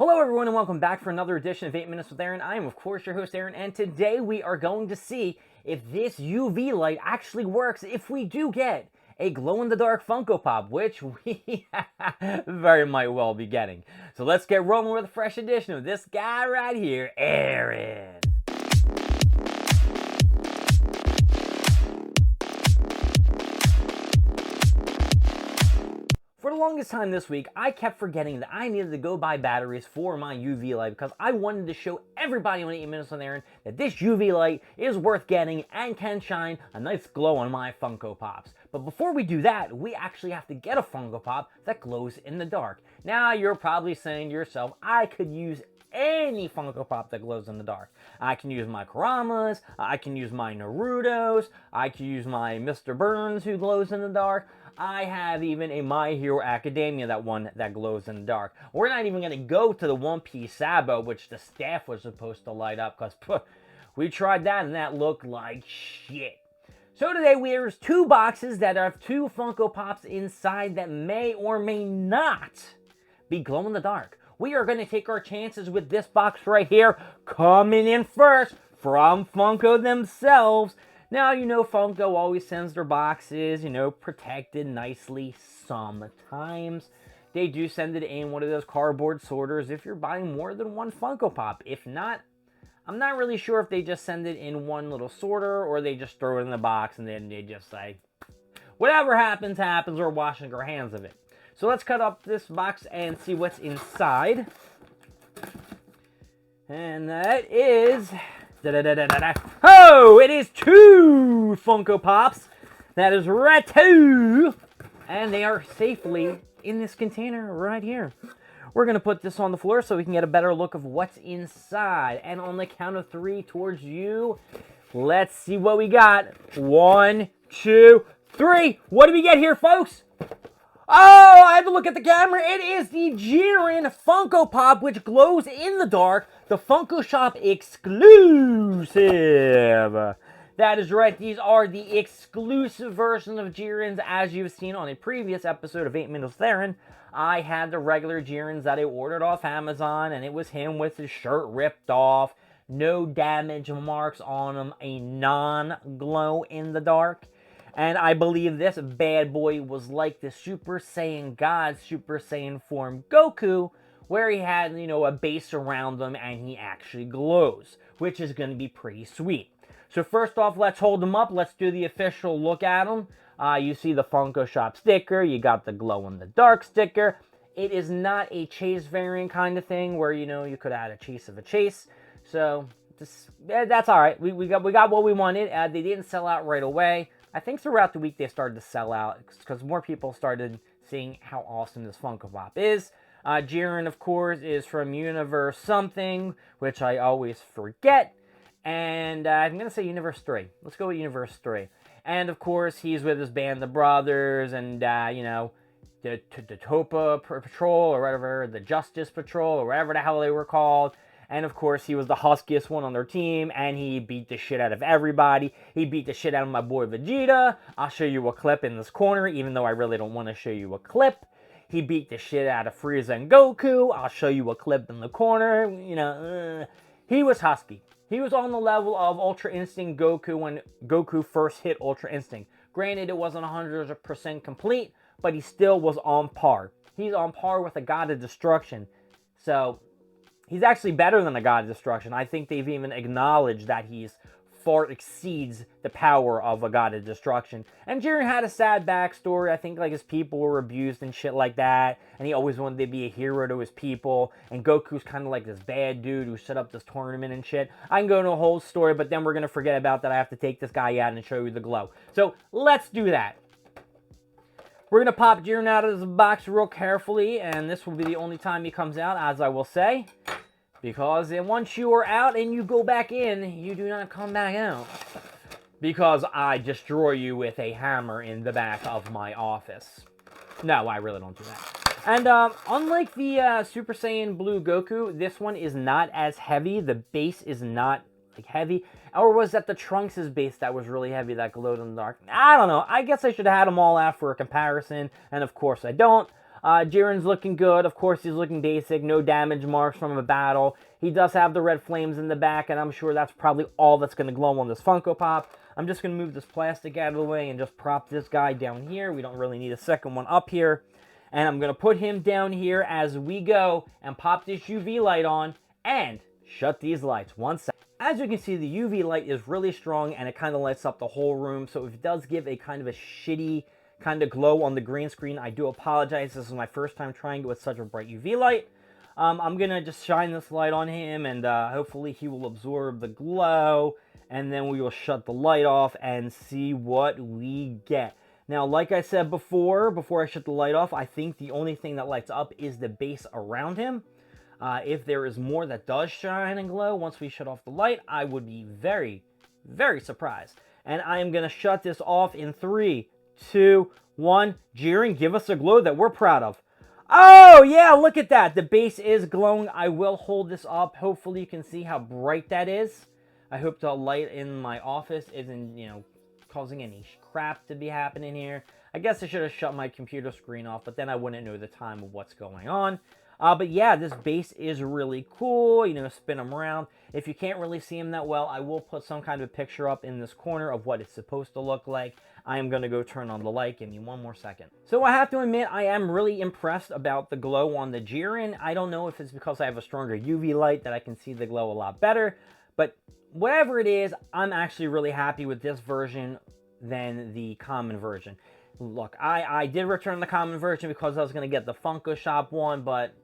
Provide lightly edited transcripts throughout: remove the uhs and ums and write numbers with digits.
Hello everyone and welcome back for another edition of 8 Minutes with Aaron. I am of course your host Aaron, and today we are going to see if this UV light actually works if we do get a glow-in-the-dark Funko Pop, which we very might well be getting. So let's get rolling with a fresh edition of this guy right here, Aaron. For the longest time this week, I kept forgetting that I needed to go buy batteries for my UV light because I wanted to show everybody on 8 Minutes with Aaron that this UV light is worth getting and can shine a nice glow on my Funko Pops. But before we do that, we actually have to get a Funko Pop that glows in the dark. Now you're probably saying to yourself, I could use any Funko Pop that glows in the dark. I can use my Karamas, I can use my Narutos, I can use my Mr. Burns who glows in the dark. I have even a My Hero Academia, that one that glows in the dark. We're not even going to go to the One Piece Sabo, which the staff was supposed to light up, because we tried that and that looked like shit. So today there's two boxes that have two Funko Pops inside that may or may not be glow in the dark. We are going to take our chances with this box right here, coming in first from Funko themselves. Now, you know, Funko always sends their boxes, protected nicely sometimes. They do send it in one of those cardboard sorters if you're buying more than one Funko Pop. If not, I'm not really sure if they just send it in one little sorter or they just throw it in the box and then they just say, whatever happens, happens, we're washing our hands of it. So let's cut up this box and see what's inside. And that is... Oh, it is two Funko Pops. That is right, two. And they are safely in this container right here. We're going to put this on the floor so we can get a better look of what's inside. And on the count of three towards you, let's see what we got. 1, 2, 3. What do we get here, folks? Oh, I have to look at the camera. It is the Jiren Funko Pop, which glows in the dark. The Funko Shop exclusive. That is right. These are the exclusive versions of Jirens, as you've seen on a previous episode of 8 Minutes with Aaron. I had the regular Jirens that I ordered off Amazon, and it was him with his shirt ripped off, no damage marks on him, a non-glow in the dark. And I believe this bad boy was like the Super Saiyan God, Super Saiyan form Goku, where he had, a base around him and he actually glows, which is going to be pretty sweet. So first off, let's hold him up. Let's do the official look at him. You see the Funko Shop sticker. You got the glow in the dark sticker. It is not a chase variant kind of thing where, you could add a chase of a chase. So that's all right. We got what we wanted. They didn't sell out right away. I think throughout the week they started to sell out because more people started seeing how awesome this Funko Pop is. Jiren, of course, is from Universe something, which I always forget. And I'm going to say Universe 3. Let's go with Universe 3. And, of course, he's with his band of brothers and, the Topa Patrol or whatever, the Justice Patrol or whatever the hell they were called. And, of course, he was the huskiest one on their team, and he beat the shit out of everybody. He beat the shit out of my boy Vegeta. I'll show you a clip in this corner, even though I really don't want to show you a clip. He beat the shit out of Frieza and Goku. I'll show you a clip in the corner. He was husky. He was on the level of Ultra Instinct Goku when Goku first hit Ultra Instinct. Granted, it wasn't 100% complete, but he still was on par. He's on par with a God of Destruction. So... he's actually better than a God of Destruction. I think they've even acknowledged that he's far exceeds the power of a God of Destruction. And Jiren had a sad backstory. I think his people were abused and shit like that. And he always wanted to be a hero to his people. And Goku's kind of like this bad dude who set up this tournament and shit. I can go into a whole story, but then we're going to forget about that. I have to take this guy out and show you the glow. So let's do that. We're going to pop Jiren out of this box real carefully, and this will be the only time he comes out, as I will say. Because once you are out and you go back in, you do not come back out. Because I destroy you with a hammer in the back of my office. No, I really don't do that. And unlike the Super Saiyan Blue Goku, this one is not as heavy. The base is not heavy. Or was that the Trunks' base that was really heavy that glowed in the dark? I don't know. I guess I should have had them all out for a comparison. And of course I don't. Jiren's looking good. Of course, he's looking basic. No damage marks from a battle. He does have the red flames in the back, and I'm sure that's probably all that's going to glow on this Funko Pop. I'm just going to move this plastic out of the way and just prop this guy down here. We don't really need a second one up here. And I'm going to put him down here as we go and pop this UV light on and shut these lights. 1 second. As you can see, the UV light is really strong and it kind of lights up the whole room. So it does give a kind of a shitty kind of glow on the green screen. I do apologize. This is my first time trying it with such a bright UV light. I'm going to just shine this light on him and hopefully he will absorb the glow. And then we will shut the light off and see what we get. Now, like I said before I shut the light off, I think the only thing that lights up is the base around him. If there is more that does shine and glow once we shut off the light, I would be very, very surprised. And I am going to shut this off in 3, 2, 1. Jiren, give us a glow that we're proud of. Oh, yeah, look at that. The base is glowing. I will hold this up. Hopefully you can see how bright that is. I hope the light in my office isn't, causing any crap to be happening here. I guess I should have shut my computer screen off, but then I wouldn't know the time of what's going on. But yeah, this base is really cool. Spin them around. If you can't really see them that well, I will put some kind of picture up in this corner of what it's supposed to look like. I am going to go turn on the light. Give me 1 more second. So I have to admit, I am really impressed about the glow on the Jiren. I don't know if it's because I have a stronger UV light that I can see the glow a lot better, but whatever it is, I'm actually really happy with this version than the common version. Look, I did return the common version because I was going to get the Funko Shop one, but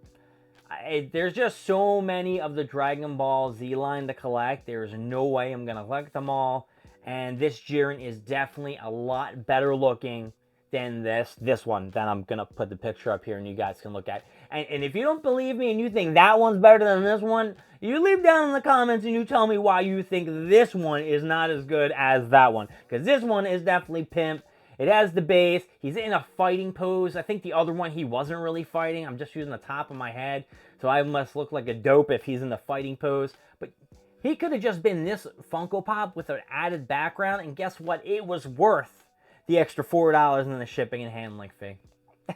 there's just so many of the Dragon Ball Z line to collect. There's no way I'm going to collect them all. And this Jiren is definitely a lot better looking than this one that I'm going to put the picture up here and you guys can look at. And if you don't believe me and you think that one's better than this one, you leave down in the comments and you tell me why you think this one is not as good as that one. Because this one is definitely pimp. It has the base. He's in a fighting pose. I think the other one, he wasn't really fighting. I'm just using the top of my head. So I must look like a dope if he's in the fighting pose. But he could have just been this Funko Pop with an added background. And guess what? It was worth the extra $4 in the shipping and handling fee.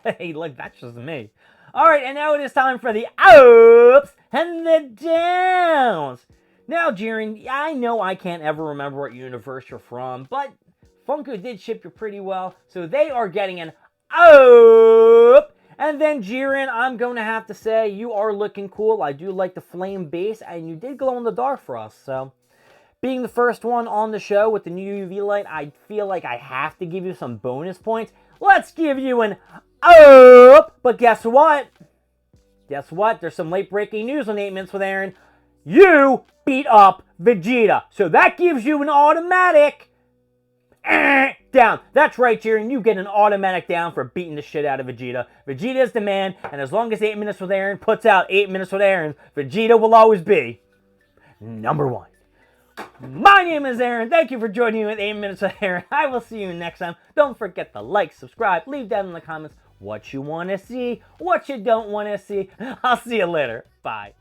Hey, look, that's just me. All right, and now it is time for the ups and the downs. Now, Jiren, I know I can't ever remember what universe you're from, but Funko did ship you pretty well, so they are getting an up. And then, Jiren, I'm going to have to say, you are looking cool. I do like the flame base, and you did glow in the dark for us, so being the first one on the show with the new UV light, I feel like I have to give you some bonus points. Let's give you an up! But guess what? Guess what? There's some late breaking news on 8 Minutes with Aaron. You beat up Vegeta. So that gives you an automatic down. That's right, Jiren. You get an automatic down for beating the shit out of Vegeta. Vegeta is the man, and as long as 8 Minutes with Aaron puts out 8 Minutes with Aaron, Vegeta will always be #1. My name is Aaron. Thank you for joining me with 8 Minutes with Aaron. I will see you next time. Don't forget to like, subscribe, leave down in the comments what you want to see, what you don't want to see. I'll see you later. Bye.